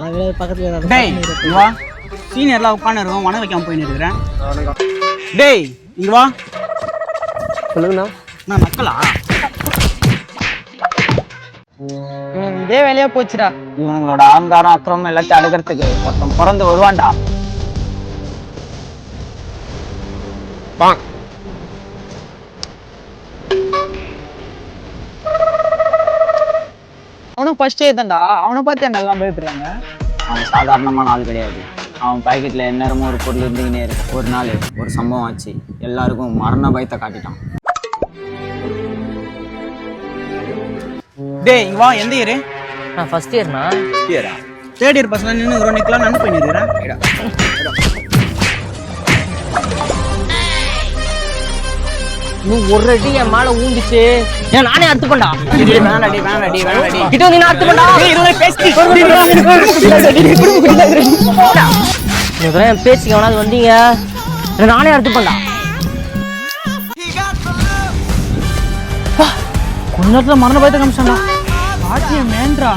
பக்கத்துல டேய் இங்க வா. சீனியர்லாம் உட்காந்து இருக்கோம், வணக்கம் வைக்காம போயின்னு இருக்கிறேன். டேய் இங்க வா. சொல்லுங்கண்ணா. நான் நக்கலா? இதே வேலையா போச்சுடா. இவங்களோட ஆங்காரம் அக்கிரமம் எல்லாத்தையும் அடுக்கிறதுக்கு ஒருத்தன் பிறந்து வருவான்டா. அவனும் ஃபர்ஸ்ட் தான்டா. அவனை பார்த்து என்னெல்லாம் பயப்படுறாங்க. அவன் சாதாரணமான ஆள் கிடையாது. அவன் பாக்கெட்ல எந்நேரமும் ஒரு பொருள் இருந்துக்கினே இருக்கு. ஒரு நாள் ஒரு சம்பவம் ஆச்சு, எல்லாருக்கும் மரண பயத்தை காட்டிட்டான். டேய் இங்க வா. எந்த இயரு? நான் ஃபர்ஸ்ட் இயர்னா. இயரா? தேர்ட் இயர் பசங்க நின்று ஒரு நிக்கலாம் நன்னு பண்ணிடுறேன். இன்னும் ஒரு அடி என் மேல ஊந்துச்சு. ஏன் நானே அறுத்து பண்ணா. வேணாடி கிட்ட வந்து நான் அறுத்து பண்ணா. என் பேச்சுக்கு எவனாவது வந்தீங்க, நானே அறுத்து பண்ணா. கொஞ்ச நேரத்துல மரண பயத்தை காமிச்சான்டா. பாட்டிய மேன்றா.